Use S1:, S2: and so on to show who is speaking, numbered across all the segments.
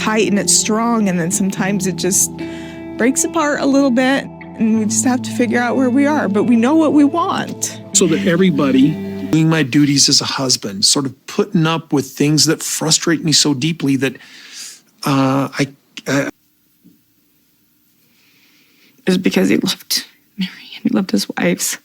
S1: tight and it's strong, and then sometimes it just breaks apart a little bit, and we just have to figure out where we are, but we know what we want.
S2: So that everybody, doing my duties as a husband, sort of putting up with things that frustrate me so deeply that
S3: It was because he loved Meri and he loved his wives.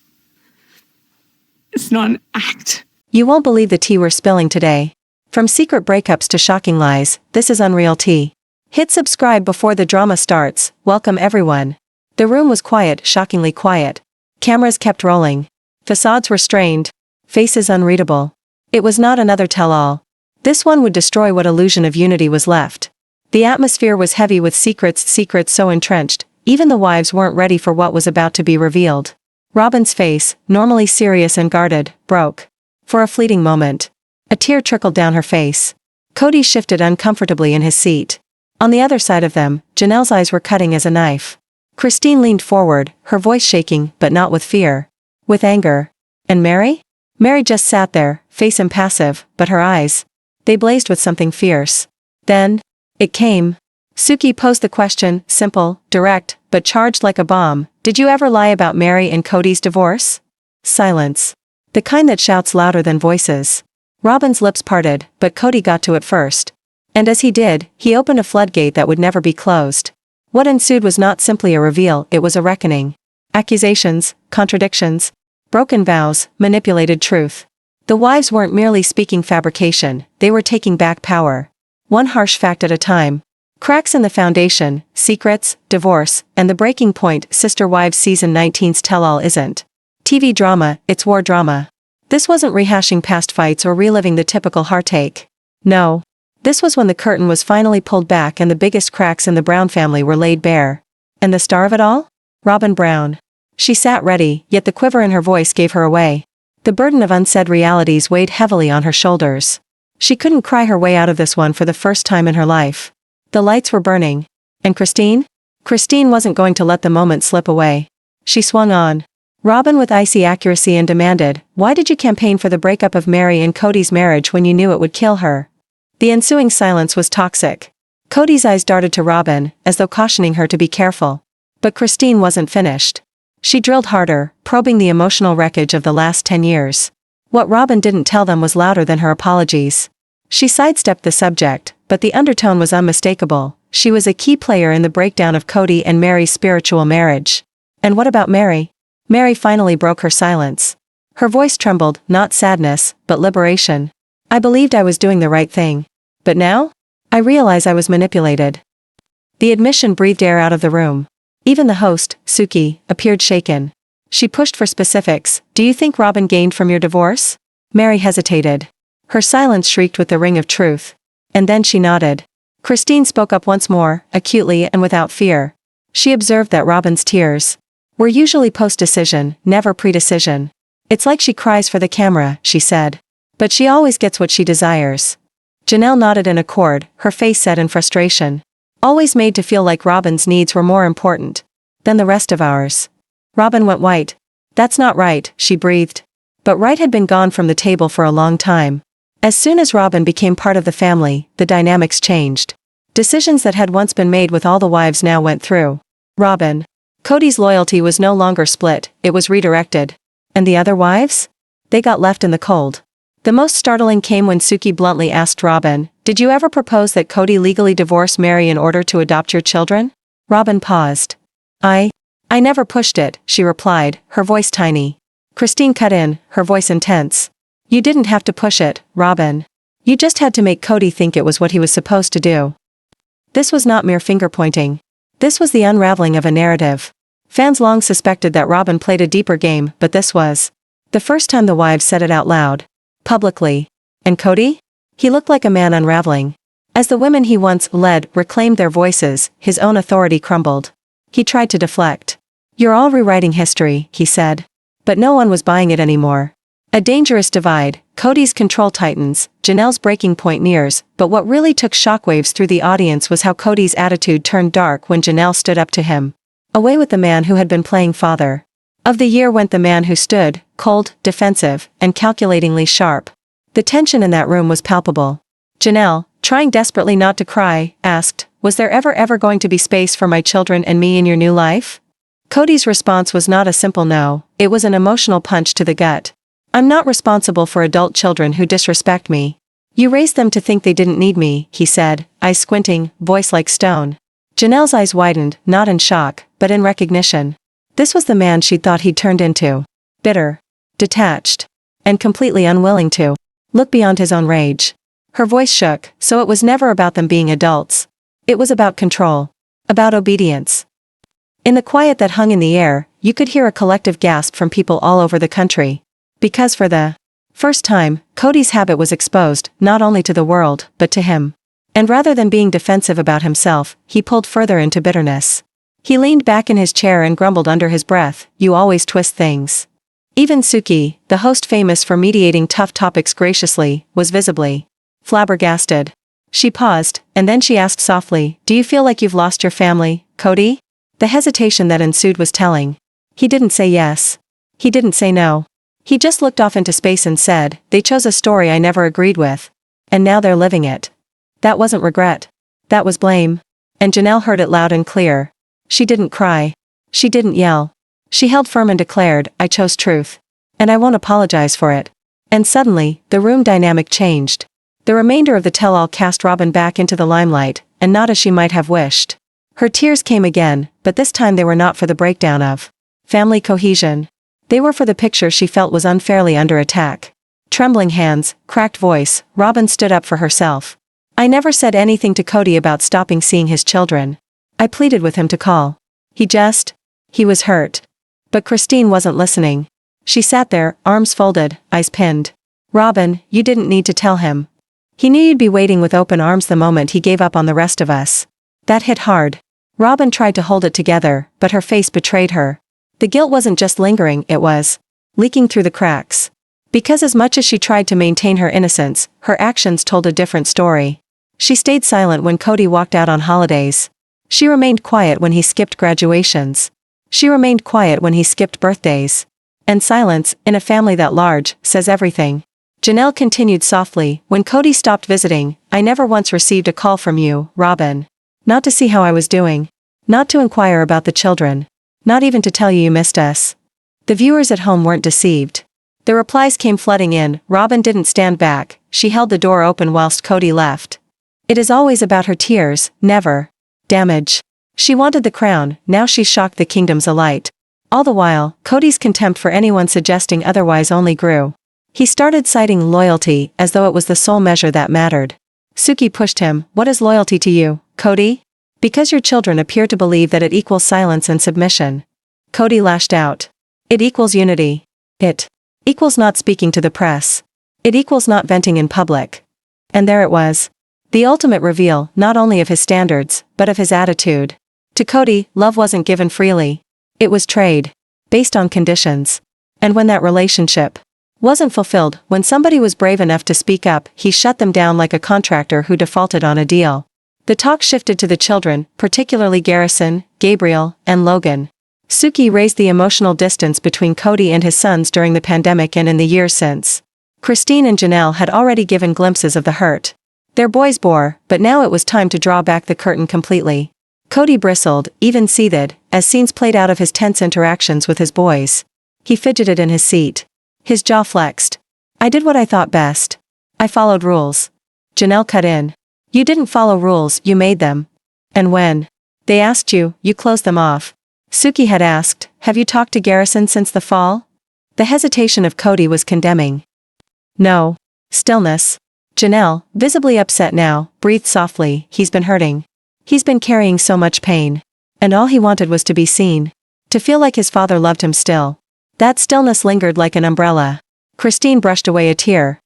S3: It's not an act.
S4: You won't believe the tea we're spilling today. From secret breakups to shocking lies, this is Unreal Tea. Hit subscribe before the drama starts. Welcome everyone. The room was quiet, shockingly quiet. Cameras kept rolling. Facades were strained. Faces unreadable. It was not another tell-all. This one would destroy what illusion of unity was left. The atmosphere was heavy with secrets so entrenched, even the wives weren't ready for what was about to be revealed. Robyn's face, normally serious and guarded, broke. For a fleeting moment. A tear trickled down her face. Kody shifted uncomfortably in his seat. On the other side of them, Janelle's eyes were cutting as a knife. Christine leaned forward, her voice shaking, but not with fear. With anger. And Meri? Meri just sat there, face impassive, but her eyes. They blazed with something fierce. Then, it came. Suki posed the question, simple, direct, but charged like a bomb. Did you ever lie about Meri and Kody's divorce? Silence. The kind that shouts louder than voices. Robyn's lips parted, but Kody got to it first. And as he did, he opened a floodgate that would never be closed. What ensued was not simply a reveal, it was a reckoning. Accusations, contradictions, broken vows, manipulated truth. The wives weren't merely speaking fabrication, they were taking back power. One harsh fact at a time. Cracks in the foundation, secrets, divorce, and the breaking point. Sister Wives Season 19's tell-all isn't TV drama, it's war drama. This wasn't rehashing past fights or reliving the typical heartache. No. This was when the curtain was finally pulled back and the biggest cracks in the Brown family were laid bare. And the star of it all? Robyn Brown. She sat ready, yet the quiver in her voice gave her away. The burden of unsaid realities weighed heavily on her shoulders. She couldn't cry her way out of this one for the first time in her life. The lights were burning. And Christine? Christine wasn't going to let the moment slip away. She swung on. Robyn with icy accuracy and demanded, "Why did you campaign for the breakup of Meri and Kody's marriage when you knew it would kill her?" The ensuing silence was toxic. Kody's eyes darted to Robyn, as though cautioning her to be careful. But Christine wasn't finished. She drilled harder, probing the emotional wreckage of the last 10 years. What Robyn didn't tell them was louder than her apologies. She sidestepped the subject, but the undertone was unmistakable. She was a key player in the breakdown of Kody and Meri's spiritual marriage. And what about Meri? Meri finally broke her silence. Her voice trembled, not sadness, but liberation. "I believed I was doing the right thing. But now? I realize I was manipulated." The admission breathed air out of the room. Even the host, Suki, appeared shaken. She pushed for specifics. "Do you think Robyn gained from your divorce?" Meri hesitated. Her silence shrieked with the ring of truth. And then she nodded. Christine spoke up once more, acutely and without fear. She observed that Robyn's tears were usually post-decision, never pre-decision. "It's like she cries for the camera," she said. "But she always gets what she desires." Janelle nodded in accord, her face set in frustration. Always made to feel like Robyn's needs were more important than the rest of ours. Robyn went white. "That's not right," she breathed. But right had been gone from the table for a long time. As soon as Robyn became part of the family, the dynamics changed. Decisions that had once been made with all the wives now went through Robyn. Kody's loyalty was no longer split, it was redirected. And the other wives? They got left in the cold. The most startling came when Suki bluntly asked Robyn, "Did you ever propose that Kody legally divorce Meri in order to adopt your children?" Robyn paused. I never pushed it," she replied, her voice tiny. Christine cut in, her voice intense. "You didn't have to push it, Robyn. You just had to make Kody think it was what he was supposed to do." This was not mere finger-pointing. This was the unraveling of a narrative. Fans long suspected that Robyn played a deeper game, but this was the first time the wives said it out loud. Publicly. And Kody? He looked like a man unraveling. As the women he once led reclaimed their voices, his own authority crumbled. He tried to deflect. "You're all rewriting history," he said. But no one was buying it anymore. A dangerous divide. Kody's control tightens, Janelle's breaking point nears, but what really took shockwaves through the audience was how Kody's attitude turned dark when Janelle stood up to him. Away with the man who had been playing father. Of the year went the man who stood, cold, defensive, and calculatingly sharp. The tension in that room was palpable. Janelle, trying desperately not to cry, asked, "Was there ever going to be space for my children and me in your new life?" Kody's response was not a simple no, it was an emotional punch to the gut. "I'm not responsible for adult children who disrespect me. You raised them to think they didn't need me," he said, eyes squinting, voice like stone. Janelle's eyes widened, not in shock, but in recognition. This was the man she'd thought he'd turned into. Bitter, detached, and completely unwilling to look beyond his own rage. Her voice shook, so it was never about them being adults. It was about control. About obedience. In the quiet that hung in the air, you could hear a collective gasp from people all over the country. Because for the first time, Kody's habit was exposed, not only to the world, but to him. And rather than being defensive about himself, he pulled further into bitterness. He leaned back in his chair and grumbled under his breath, "You always twist things." Even Suki, the host famous for mediating tough topics graciously, was visibly flabbergasted. She paused, and then she asked softly, "Do you feel like you've lost your family, Kody?" The hesitation that ensued was telling. He didn't say yes. He didn't say no. He just looked off into space and said, "They chose a story I never agreed with. And now they're living it." That wasn't regret. That was blame. And Janelle heard it loud and clear. She didn't cry. She didn't yell. She held firm and declared, "I chose truth. And I won't apologize for it." And suddenly, the room dynamic changed. The remainder of the tell-all cast Robyn back into the limelight, and not as she might have wished. Her tears came again, but this time they were not for the breakdown of family cohesion. They were for the picture she felt was unfairly under attack. Trembling hands, cracked voice, Robyn stood up for herself. "I never said anything to Kody about stopping seeing his children. I pleaded with him to call. He was hurt." But Christine wasn't listening. She sat there, arms folded, eyes pinned. "Robyn, you didn't need to tell him. He knew you'd be waiting with open arms the moment he gave up on the rest of us." That hit hard. Robyn tried to hold it together, but her face betrayed her. The guilt wasn't just lingering, it was leaking through the cracks. Because as much as she tried to maintain her innocence, her actions told a different story. She stayed silent when Kody walked out on holidays. She remained quiet when he skipped graduations. She remained quiet when he skipped birthdays. And silence, in a family that large, says everything. Janelle continued softly, "When Kody stopped visiting, I never once received a call from you, Robyn. Not to see how I was doing. Not to inquire about the children. Not even to tell you missed us." The viewers at home weren't deceived. The replies came flooding in. Robyn didn't stand back, she held the door open whilst Kody left. It is always about her tears, never damage. She wanted the crown, now she shocked the kingdoms alight. All the while, Kody's contempt for anyone suggesting otherwise only grew. He started citing loyalty, as though it was the sole measure that mattered. Suki pushed him, "What is loyalty to you, Kody? Because your children appear to believe that it equals silence and submission." Kody lashed out. "It equals unity. It equals not speaking to the press. It equals not venting in public." And there it was. The ultimate reveal, not only of his standards, but of his attitude. To Kody, love wasn't given freely. It was trade. Based on conditions. And when that relationship wasn't fulfilled, when somebody was brave enough to speak up, he shut them down like a contractor who defaulted on a deal. The talk shifted to the children, particularly Garrison, Gabriel, and Logan. Suki raised the emotional distance between Kody and his sons during the pandemic and in the years since. Christine and Janelle had already given glimpses of the hurt their boys bore, but now it was time to draw back the curtain completely. Kody bristled, even seethed, as scenes played out of his tense interactions with his boys. He fidgeted in his seat. His jaw flexed. "I did what I thought best. I followed rules." Janelle cut in. "You didn't follow rules, you made them. And when they asked you, you closed them off." Suki had asked, "Have you talked to Garrison since the fall?" The hesitation of Kody was condemning. "No." Stillness. Janelle, visibly upset now, breathed softly, "He's been hurting. He's been carrying so much pain. And all he wanted was to be seen. To feel like his father loved him still." That stillness lingered like an umbrella. Christine brushed away a tear.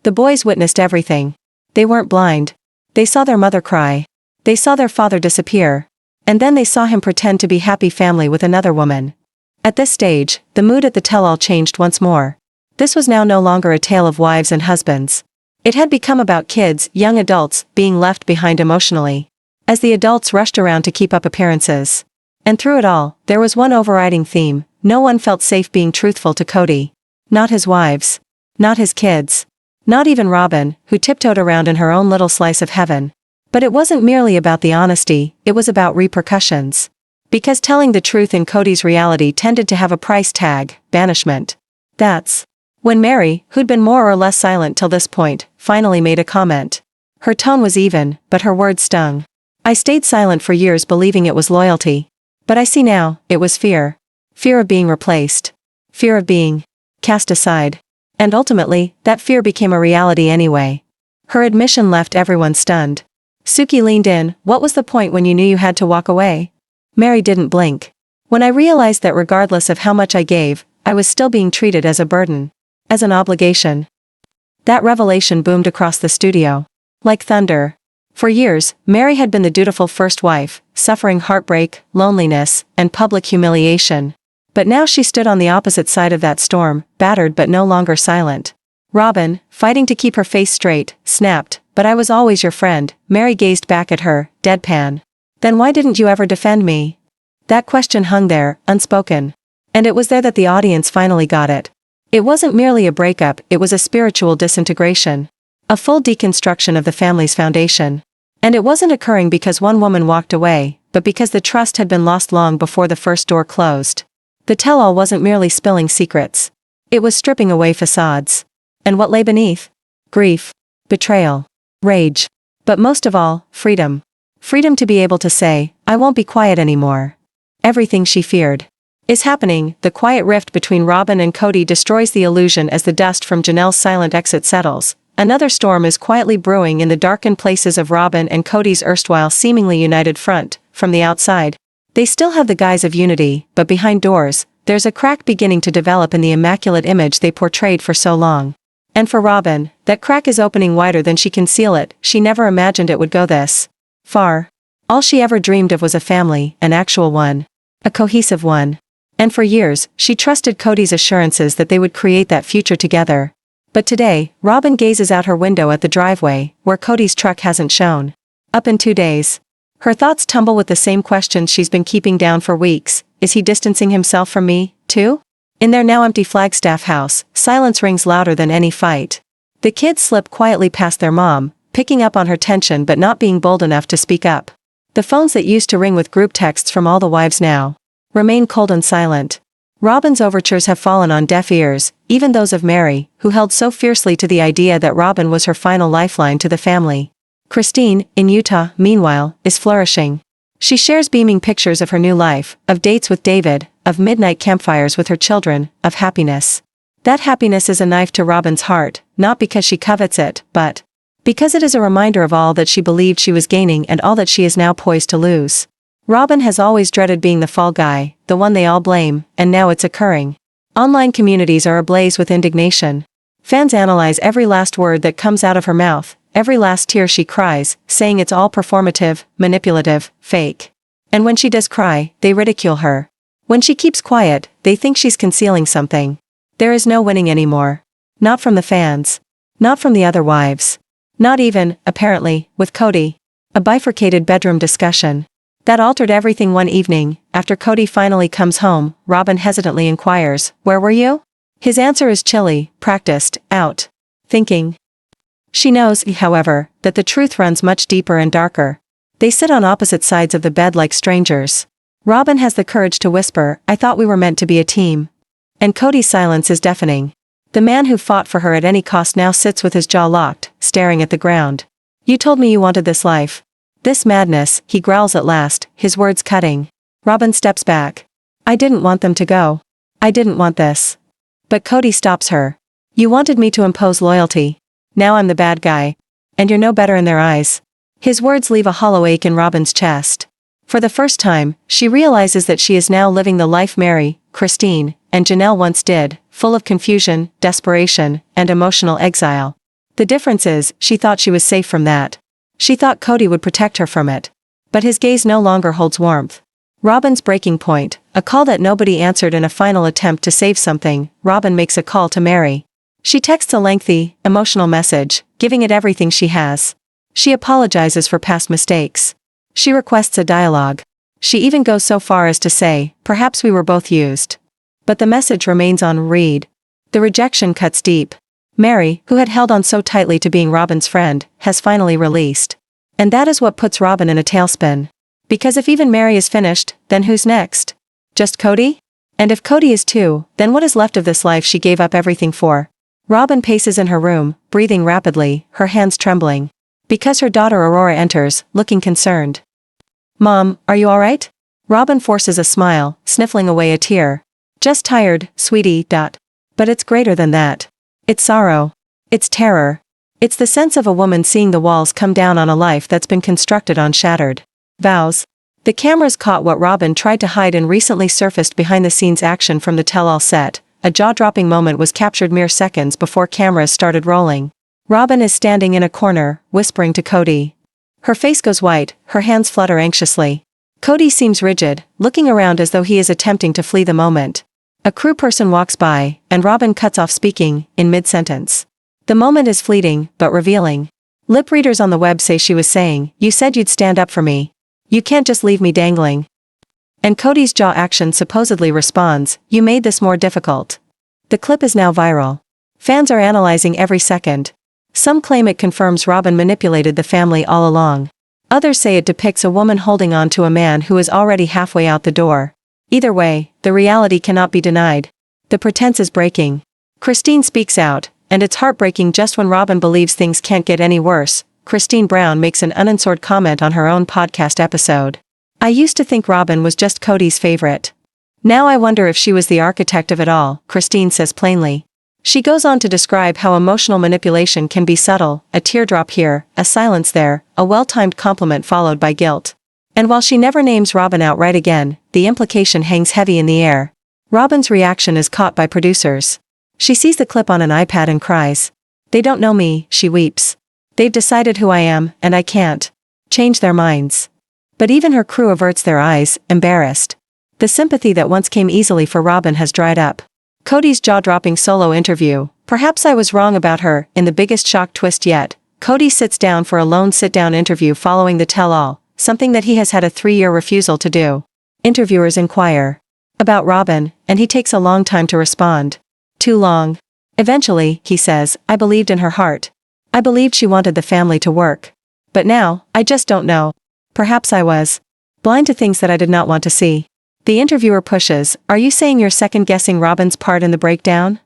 S4: The boys witnessed everything. They weren't blind. They saw their mother cry. They saw their father disappear. And then they saw him pretend to be happy family with another woman. At this stage, the mood at the tell-all changed once more. This was now no longer a tale of wives and husbands. It had become about kids, young adults, being left behind emotionally. As the adults rushed around to keep up appearances. And through it all, there was one overriding theme: no one felt safe being truthful to Kody. Not his wives. Not his kids. Not even Robyn, who tiptoed around in her own little slice of heaven. But it wasn't merely about the honesty, it was about repercussions. Because telling the truth in Kody's reality tended to have a price tag, banishment. That's when Meri, who'd been more or less silent till this point, finally made a comment. Her tone was even, but her words stung. I stayed silent for years believing it was loyalty. But I see now, it was fear. Fear of being replaced. Fear of being cast aside. And ultimately, that fear became a reality anyway. Her admission left everyone stunned. Suki leaned in. What was the point when you knew you had to walk away? Meri didn't blink. When I realized that regardless of how much I gave, I was still being treated as a burden. As an obligation. That revelation boomed across the studio. Like thunder. For years, Meri had been the dutiful first wife, suffering heartbreak, loneliness, and public humiliation. But now she stood on the opposite side of that storm, battered but no longer silent. Robyn, fighting to keep her face straight, snapped, "But I was always your friend." Meri gazed back at her, deadpan. "Then why didn't you ever defend me?" That question hung there, unspoken. And it was there that the audience finally got it. It wasn't merely a breakup, it was a spiritual disintegration. A full deconstruction of the family's foundation. And it wasn't occurring because one woman walked away, but because the trust had been lost long before the first door closed. The tell-all wasn't merely spilling secrets. It was stripping away facades. And what lay beneath? Grief. Betrayal. Rage. But most of all, freedom. Freedom to be able to say, I won't be quiet anymore. Everything she feared is happening. The quiet rift between Robyn and Kody destroys the illusion as the dust from Janelle's silent exit settles. Another storm is quietly brewing in the darkened places of Robyn and Kody's erstwhile seemingly united front. From the outside, they still have the guise of unity, but behind doors, there's a crack beginning to develop in the immaculate image they portrayed for so long. And for Robyn, that crack is opening wider than she can seal it. She never imagined it would go this far. All she ever dreamed of was a family, an actual one. A cohesive one. And for years, she trusted Kody's assurances that they would create that future together. But today, Robyn gazes out her window at the driveway, where Kody's truck hasn't shown up in 2 days. Her thoughts tumble with the same questions she's been keeping down for weeks. Is he distancing himself from me, too? In their now empty Flagstaff house, silence rings louder than any fight. The kids slip quietly past their mom, picking up on her tension but not being bold enough to speak up. The phones that used to ring with group texts from all the wives now remain cold and silent. Robyn's overtures have fallen on deaf ears, even those of Meri, who held so fiercely to the idea that Robyn was her final lifeline to the family. Christine, in Utah, meanwhile, is flourishing. She shares beaming pictures of her new life, of dates with David, of midnight campfires with her children, of happiness. That happiness is a knife to Robyn's heart, not because she covets it, but because it is a reminder of all that she believed she was gaining and all that she is now poised to lose. Robyn has always dreaded being the fall guy, the one they all blame, and now it's occurring. Online communities are ablaze with indignation. Fans analyze every last word that comes out of her mouth, every last tear she cries, saying it's all performative, manipulative, fake. And when she does cry, they ridicule her. When she keeps quiet, they think she's concealing something. There is no winning anymore. Not from the fans. Not from the other wives. Not even, apparently, with Kody. A bifurcated bedroom discussion. That altered everything one evening. After Kody finally comes home, Robyn hesitantly inquires, "Where were you?" His answer is chilly, practiced, out. Thinking. She knows, however, that the truth runs much deeper and darker. They sit on opposite sides of the bed like strangers. Robyn has the courage to whisper, "I thought we were meant to be a team." And Kody's silence is deafening. The man who fought for her at any cost now sits with his jaw locked, staring at the ground. "You told me you wanted this life. This madness," he growls at last, his words cutting. Robyn steps back. "I didn't want them to go. I didn't want this." But Kody stops her. "You wanted me to impose loyalty. Now I'm the bad guy. And you're no better in their eyes." His words leave a hollow ache in Robyn's chest. For the first time, she realizes that she is now living the life Meri, Christine, and Janelle once did, full of confusion, desperation, and emotional exile. The difference is, she thought she was safe from that. She thought Kody would protect her from it. But his gaze no longer holds warmth. Robyn's breaking point, a call that nobody answered in a final attempt to save something. Robyn makes a call to Meri. She texts a lengthy, emotional message, giving it everything she has. She apologizes for past mistakes. She requests a dialogue. She even goes so far as to say, "Perhaps we were both used." But the message remains on read. The rejection cuts deep. Meri, who had held on so tightly to being Robyn's friend, has finally released. And that is what puts Robyn in a tailspin. Because if even Meri is finished, then who's next? Just Kody? And if Kody is too, then what is left of this life she gave up everything for? Robyn paces in her room, breathing rapidly, her hands trembling. Because her daughter Aurora enters, looking concerned. Mom, are you alright? Robyn forces a smile, sniffling away a tear. Just tired, sweetie. But it's greater than that. It's sorrow. It's terror. It's the sense of a woman seeing the walls come down on a life that's been constructed on shattered vows. The cameras caught what Robyn tried to hide in recently surfaced behind-the-scenes action from the tell-all set. A jaw-dropping moment was captured mere seconds before cameras started rolling. Robyn is standing in a corner, whispering to Kody. Her face goes white, her hands flutter anxiously. Kody seems rigid, looking around as though he is attempting to flee the moment. A crew person walks by, and Robyn cuts off speaking, in mid-sentence. The moment is fleeting, but revealing. Lip readers on the web say she was saying, "You said you'd stand up for me. You can't just leave me dangling." And Kody's jaw action supposedly responds, "You made this more difficult." The clip is now viral. Fans are analyzing every second. Some claim it confirms Robyn manipulated the family all along. Others say it depicts a woman holding on to a man who is already halfway out the door. Either way, the reality cannot be denied. The pretense is breaking. Christine speaks out, and it's heartbreaking. Just when Robyn believes things can't get any worse, Christine Brown makes an unanswered comment on her own podcast episode. "I used to think Robyn was just Kody's favorite. Now I wonder if she was the architect of it all," Christine says plainly. She goes on to describe how emotional manipulation can be subtle, a teardrop here, a silence there, a well-timed compliment followed by guilt. And while she never names Robyn outright again, the implication hangs heavy in the air. Robyn's reaction is caught by producers. She sees the clip on an iPad and cries. "They don't know me," she weeps. "They've decided who I am, and I can't change their minds." But even her crew averts their eyes, embarrassed. The sympathy that once came easily for Robyn has dried up. Kody's jaw-dropping solo interview. "Perhaps I was wrong about her," in the biggest shock twist yet. Kody sits down for a lone sit-down interview following the tell-all, something that he has had a 3-year refusal to do. Interviewers inquire about Robyn, and he takes a long time to respond. Too long. Eventually, he says, "I believed in her heart. I believed she wanted the family to work. But now, I just don't know. Perhaps I was blind to things that I did not want to see." The interviewer pushes, "Are you saying you're second-guessing Robyn's part in the breakdown?"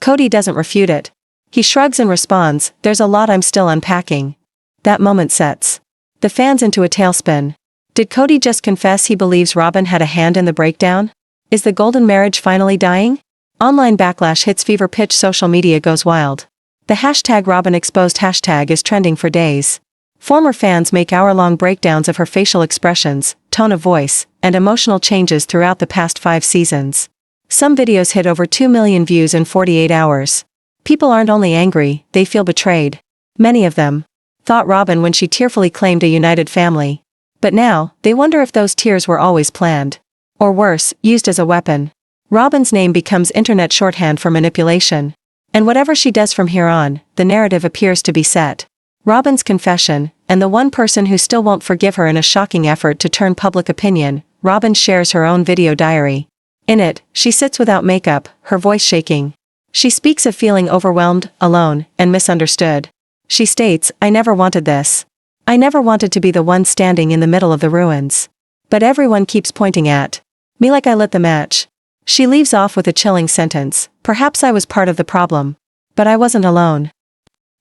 S4: Kody doesn't refute it. He shrugs and responds, "There's a lot I'm still unpacking." That moment sets the fans into a tailspin. Did Kody just confess he believes Robyn had a hand in the breakdown? Is the golden marriage finally dying? Online backlash hits fever pitch, social media goes wild. The hashtag Robyn exposed hashtag is trending for days. Former fans make hour-long breakdowns of her facial expressions, tone of voice, and emotional changes throughout the past 5 seasons. Some videos hit over 2 million views in 48 hours. People aren't only angry, they feel betrayed. Many of them thought Robyn when she tearfully claimed a united family. But now, they wonder if those tears were always planned. Or worse, used as a weapon. Robyn's name becomes internet shorthand for manipulation. And whatever she does from here on, the narrative appears to be set. Robyn's confession, and the one person who still won't forgive her in a shocking effort to turn public opinion. Robyn shares her own video diary. In it, she sits without makeup, her voice shaking. She speaks of feeling overwhelmed, alone, and misunderstood. She states, "I never wanted this. I never wanted to be the one standing in the middle of the ruins. But everyone keeps pointing at me like I lit the match." She leaves off with a chilling sentence, "Perhaps I was part of the problem. But I wasn't alone."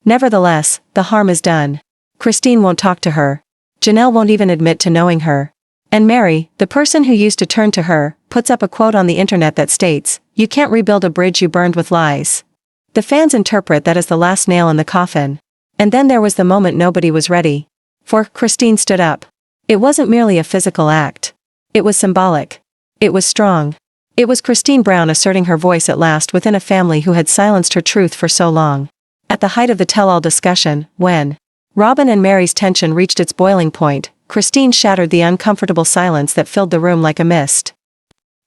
S4: Nevertheless, the harm is done. Christine won't talk to her. Janelle won't even admit to knowing her. And Meri, the person who used to turn to her, puts up a quote on the internet that states, "You can't rebuild a bridge you burned with lies." The fans interpret that as the last nail in the coffin. And then there was the moment nobody was ready for. Christine stood up. It wasn't merely a physical act. It was symbolic. It was strong. It was Christine Brown asserting her voice at last within a family who had silenced her truth for so long. At the height of the tell-all discussion, when Robyn and Meri's tension reached its boiling point, Christine shattered the uncomfortable silence that filled the room like a mist.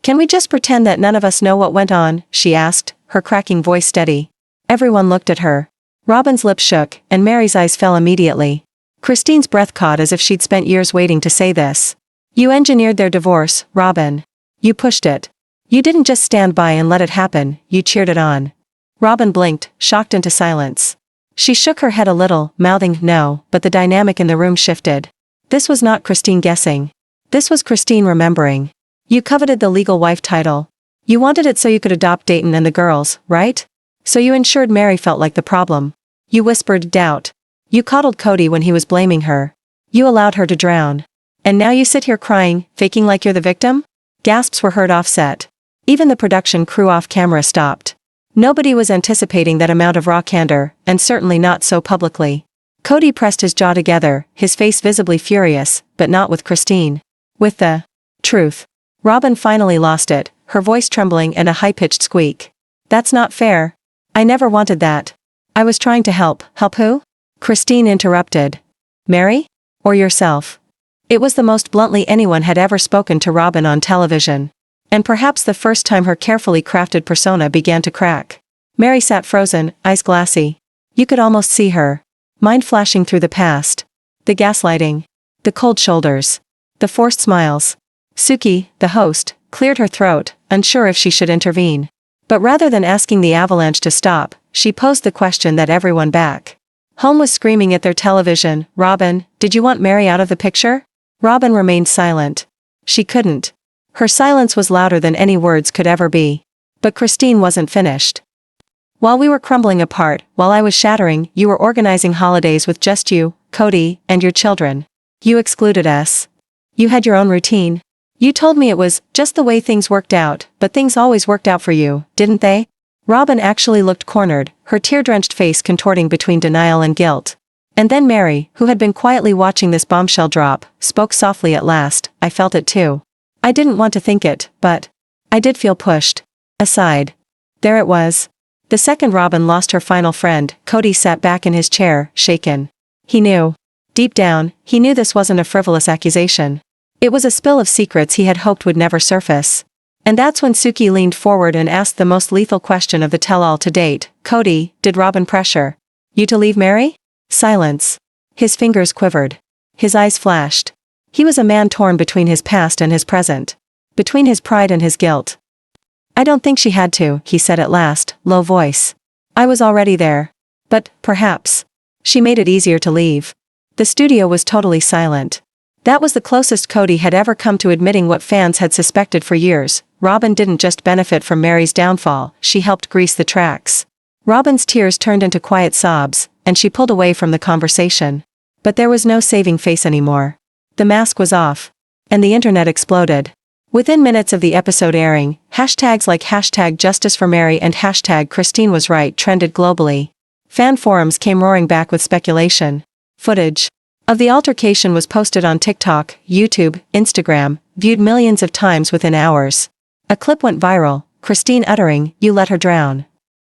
S4: "Can we just pretend that none of us know what went on?" she asked, her cracking voice steady. Everyone looked at her. Robyn's lips shook, and Meri's eyes fell immediately. Christine's breath caught as if she'd spent years waiting to say this. "You engineered their divorce, Robyn. You pushed it. You didn't just stand by and let it happen, you cheered it on." Robyn blinked, shocked into silence. She shook her head a little, mouthing no, but the dynamic in the room shifted. This was not Christine guessing. This was Christine remembering. You coveted the legal wife title. You wanted it so you could adopt Dayton and the girls, right? So you ensured Meri felt like the problem. You whispered doubt. You coddled Kody when he was blaming her. You allowed her to drown. And now you sit here crying, faking like you're the victim? Gasps were heard offset. Even the production crew off camera stopped. Nobody was anticipating that amount of raw candor, and certainly not so publicly. Kody pressed his jaw together, his face visibly furious, but not with Christine. With the truth. Robyn finally lost it, her voice trembling and a high-pitched squeak. That's not fair. I never wanted that. I was trying to help. Help who? Christine interrupted. Meri? Or yourself? It was the most bluntly anyone had ever spoken to Robyn on television. And perhaps the first time her carefully crafted persona began to crack. Meri sat frozen, eyes glassy. You could almost see her. Mind flashing through the past. The gaslighting. The cold shoulders. The forced smiles. Suki, the host, cleared her throat, unsure if she should intervene. But rather than asking the avalanche to stop, she posed the question that everyone back home was screaming at their television. Robyn, did you want Meri out of the picture? Robyn remained silent. She couldn't. Her silence was louder than any words could ever be. But Christine wasn't finished. While we were crumbling apart, while I was shattering, you were organizing holidays with just you, Kody, and your children. You excluded us. You had your own routine. You told me it was just the way things worked out, but things always worked out for you, didn't they? Robyn actually looked cornered, her tear-drenched face contorting between denial and guilt. And then Meri, who had been quietly watching this bombshell drop, spoke softly at last. I felt it too. I didn't want to think it, but I did feel pushed aside. There it was. The second Robyn lost her final friend, Kody sat back in his chair, shaken. He knew. Deep down, he knew this wasn't a frivolous accusation. It was a spill of secrets he had hoped would never surface. And that's when Suki leaned forward and asked the most lethal question of the tell-all to date. Kody, did Robyn pressure you to leave Meri? Silence. His fingers quivered. His eyes flashed. He was a man torn between his past and his present. Between his pride and his guilt. I don't think she had to, he said at last, low voice. I was already there. But, perhaps, she made it easier to leave. The studio was totally silent. That was the closest Kody had ever come to admitting what fans had suspected for years. Robyn didn't just benefit from Meri's downfall, she helped grease the tracks. Robyn's tears turned into quiet sobs, and she pulled away from the conversation. But there was no saving face anymore. The mask was off. And the internet exploded. Within minutes of the episode airing, hashtags like #JusticeForMeri and #ChristineWasRight trended globally. Fan forums came roaring back with speculation. Footage of the altercation was posted on TikTok, YouTube, Instagram, viewed millions of times within hours. A clip went viral, Christine uttering, "You let her drown."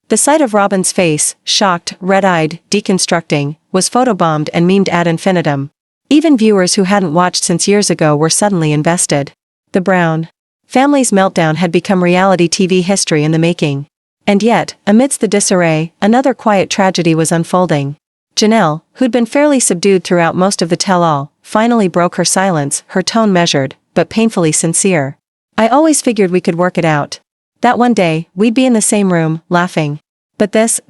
S4: The sight of Robyn's face, shocked, red-eyed, deconstructing, was photobombed and memed ad infinitum. Even viewers who hadn't watched since years ago were suddenly invested. The Brown family's meltdown had become reality TV history in the making. And yet, amidst the disarray, another quiet tragedy was unfolding. Janelle, who'd been fairly subdued throughout most of the tell-all, finally broke her silence, her tone measured, but painfully sincere. I always figured we could work it out. That one day, we'd be in the same room, laughing. But this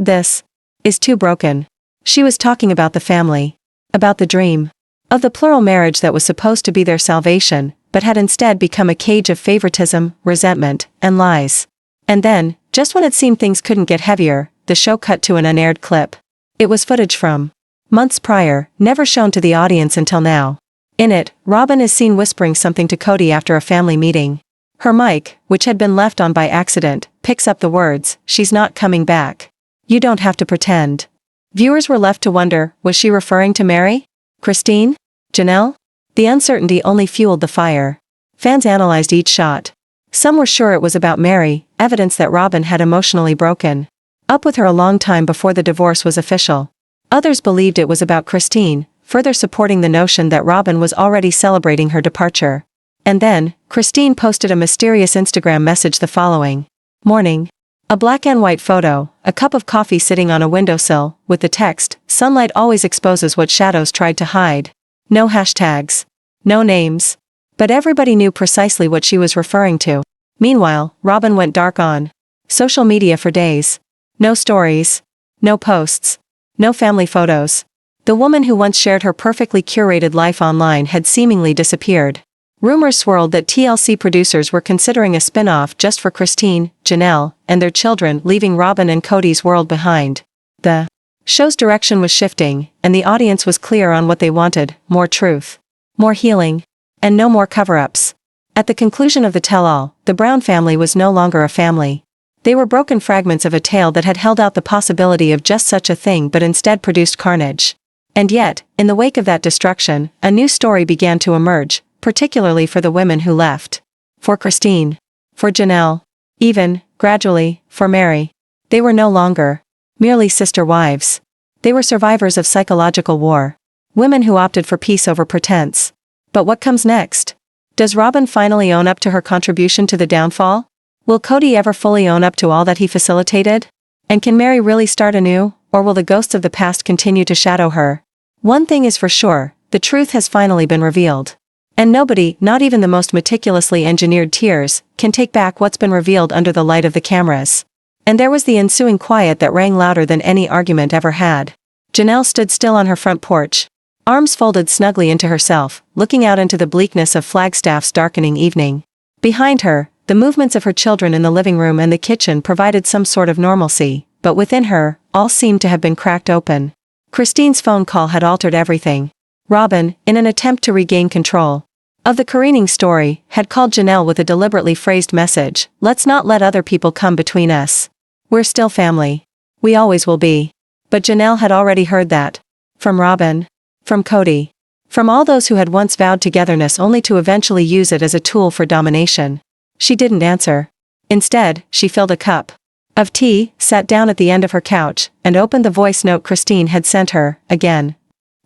S4: is too broken. She was talking about the family. About the dream. Of the plural marriage that was supposed to be their salvation, but had instead become a cage of favoritism, resentment, and lies. And then, just when it seemed things couldn't get heavier, the show cut to an unaired clip. It was footage from months prior, never shown to the audience until now. In it, Robyn is seen whispering something to Kody after a family meeting. Her mic, which had been left on by accident, picks up the words, "She's not coming back. You don't have to pretend." Viewers were left to wonder, was she referring to Meri? Christine? Janelle? The uncertainty only fueled the fire. Fans analyzed each shot. Some were sure it was about Meri, evidence that Robyn had emotionally broken up with her a long time before the divorce was official. Others believed it was about Christine, further supporting the notion that Robyn was already celebrating her departure. And then, Christine posted a mysterious Instagram message the following morning. A black and white photo, a cup of coffee sitting on a windowsill, with the text, "Sunlight always exposes what shadows tried to hide." No hashtags. No names. But everybody knew precisely what she was referring to. Meanwhile, Robyn went dark on social media for days. No stories. No posts. No family photos. The woman who once shared her perfectly curated life online had seemingly disappeared. Rumors swirled that TLC producers were considering a spin-off just for Christine, Janelle, and their children, leaving Robyn and Kody's world behind. The show's direction was shifting, and the audience was clear on what they wanted: more truth, more healing, and no more cover-ups. At the conclusion of the tell-all, the Brown family was no longer a family. They were broken fragments of a tale that had held out the possibility of just such a thing but instead produced carnage. And yet, in the wake of that destruction, a new story began to emerge, particularly for the women who left. For Christine. For Janelle. Even, gradually, for Meri. They were no longer merely sister wives. They were survivors of psychological war. Women who opted for peace over pretense. But what comes next? Does Robyn finally own up to her contribution to the downfall? Will Kody ever fully own up to all that he facilitated? And can Meri really start anew, or will the ghosts of the past continue to shadow her? One thing is for sure, the truth has finally been revealed. And nobody, not even the most meticulously engineered tears, can take back what's been revealed under the light of the cameras. And there was the ensuing quiet that rang louder than any argument ever had. Janelle stood still on her front porch, arms folded snugly into herself, looking out into the bleakness of Flagstaff's darkening evening. Behind her, the movements of her children in the living room and the kitchen provided some sort of normalcy, but within her, all seemed to have been cracked open. Christine's phone call had altered everything. Robyn, in an attempt to regain control of the careening story, had called Janelle with a deliberately phrased message: "Let's not let other people come between us. We're still family. We always will be." But Janelle had already heard that. From Robyn. From Kody. From all those who had once vowed togetherness only to eventually use it as a tool for domination. She didn't answer. Instead, she filled a cup of tea, sat down at the end of her couch, and opened the voice note Christine had sent her, again.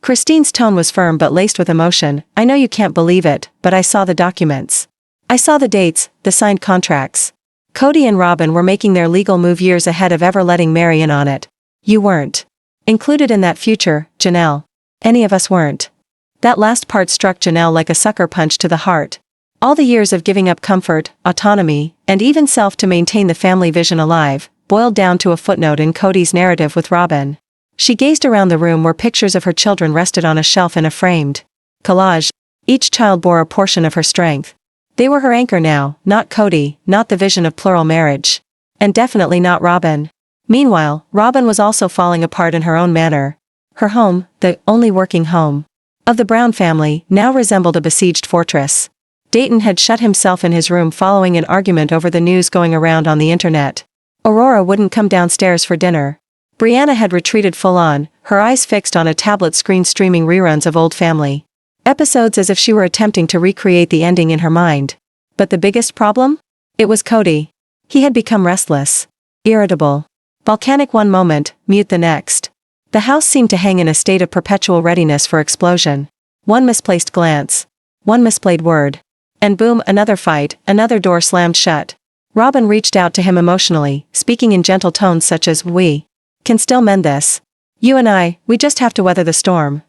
S4: Christine's tone was firm but laced with emotion. "I know you can't believe it, but I saw the documents. I saw the dates, the signed contracts. Kody and Robyn were making their legal move years ahead of ever letting Meri in on it. You weren't included in that future, Janelle. Any of us weren't." That last part struck Janelle like a sucker punch to the heart. All the years of giving up comfort, autonomy, and even self to maintain the family vision alive, boiled down to a footnote in Kody's narrative with Robyn. She gazed around the room where pictures of her children rested on a shelf in a framed collage. Each child bore a portion of her strength. They were her anchor now, not Kody, not the vision of plural marriage. And definitely not Robyn. Meanwhile, Robyn was also falling apart in her own manner. Her home, the only working home of the Brown family, now resembled a besieged fortress. Dayton had shut himself in his room following an argument over the news going around on the internet. Aurora wouldn't come downstairs for dinner. Brianna had retreated full-on, her eyes fixed on a tablet screen streaming reruns of old family episodes as if she were attempting to recreate the ending in her mind. But the biggest problem? It was Kody. He had become restless, irritable, volcanic one moment, mute the next. The house seemed to hang in a state of perpetual readiness for explosion. One misplaced glance, one misplayed word, and boom, another fight, another door slammed shut. Robyn reached out to him emotionally, speaking in gentle tones such as, "We can still mend this. You and I, we just have to weather the storm."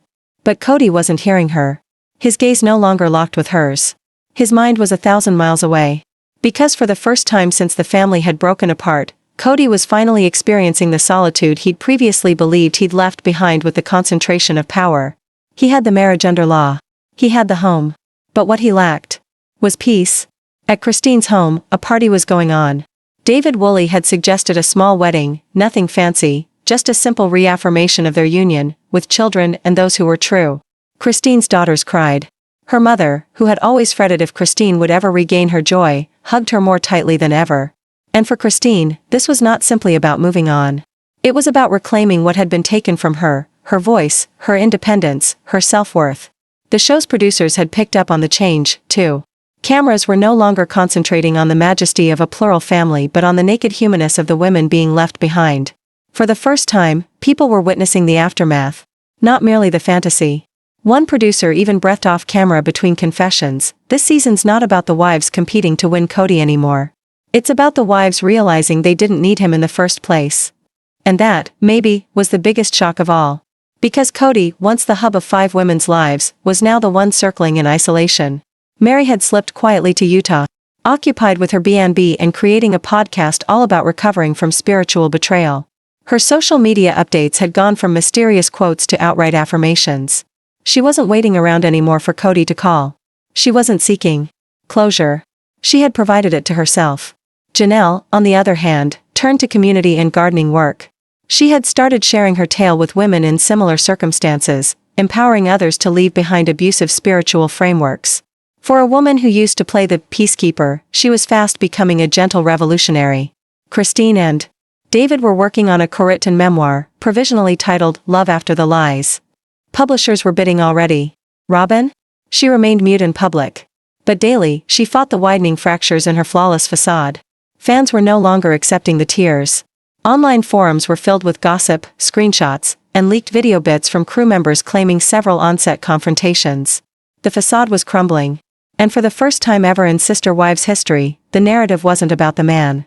S4: But Kody wasn't hearing her. His gaze no longer locked with hers. His mind was 1,000 miles away. Because for the first time since the family had broken apart, Kody was finally experiencing the solitude he'd previously believed he'd left behind with the concentration of power. He had the marriage under law. He had the home. But what he lacked was peace. At Christine's home, a party was going on. David Woolley had suggested a small wedding, nothing fancy, just a simple reaffirmation of their union, with children and those who were true. Christine's daughters cried. Her mother, who had always fretted if Christine would ever regain her joy, hugged her more tightly than ever. And for Christine, this was not simply about moving on. It was about reclaiming what had been taken from her, her voice, her independence, her self-worth. The show's producers had picked up on the change, too. Cameras were no longer concentrating on the majesty of a plural family but on the naked humanness of the women being left behind. For the first time, people were witnessing the aftermath, not merely the fantasy. One producer even breathed off camera between confessions, "This season's not about the wives competing to win Kody anymore. It's about the wives realizing they didn't need him in the first place." And that, maybe, was the biggest shock of all. Because Kody, once the hub of 5 women's lives, was now the one circling in isolation. Meri had slipped quietly to Utah, occupied with her B&B and creating a podcast all about recovering from spiritual betrayal. Her social media updates had gone from mysterious quotes to outright affirmations. She wasn't waiting around anymore for Kody to call. She wasn't seeking closure. She had provided it to herself. Janelle, on the other hand, turned to community and gardening work. She had started sharing her tale with women in similar circumstances, empowering others to leave behind abusive spiritual frameworks. For a woman who used to play the peacekeeper, she was fast becoming a gentle revolutionary. Christine and David were working on a co-written memoir, provisionally titled Love After the Lies. Publishers were bidding already. Robyn? She remained mute in public. But daily, she fought the widening fractures in her flawless facade. Fans were no longer accepting the tears. Online forums were filled with gossip, screenshots, and leaked video bits from crew members claiming several on-set confrontations. The facade was crumbling. And for the first time ever in Sister Wives history, the narrative wasn't about the man.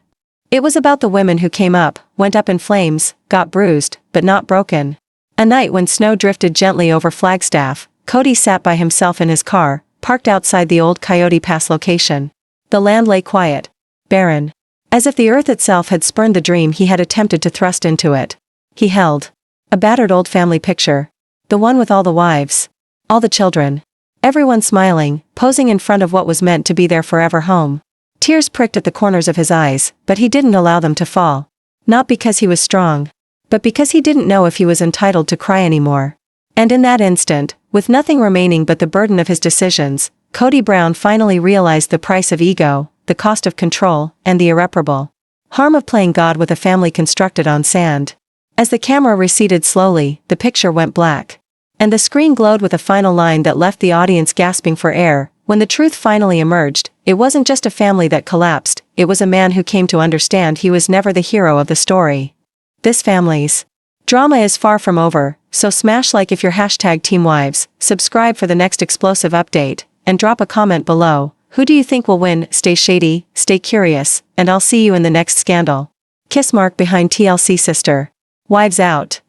S4: It was about the women who came up, went up in flames, got bruised, but not broken. A night when snow drifted gently over Flagstaff, Kody sat by himself in his car, parked outside the old Coyote Pass location. The land lay quiet, barren, as if the earth itself had spurned the dream he had attempted to thrust into it. He held a battered old family picture. The one with all the wives. All the children. Everyone smiling, posing in front of what was meant to be their forever home. Tears pricked at the corners of his eyes, but he didn't allow them to fall. Not because he was strong, but because he didn't know if he was entitled to cry anymore. And in that instant, with nothing remaining but the burden of his decisions, Kody Brown finally realized the price of ego, the cost of control, and the irreparable harm of playing God with a family constructed on sand. As the camera receded slowly, the picture went black. And the screen glowed with a final line that left the audience gasping for air. When the truth finally emerged, it wasn't just a family that collapsed, it was a man who came to understand he was never the hero of the story. This family's drama is far from over, so smash like if you're #TeamWives, subscribe for the next explosive update, and drop a comment below. Who do you think will win? Stay shady, stay curious, and I'll see you in the next scandal. Kiss mark behind TLC Sister Wives out.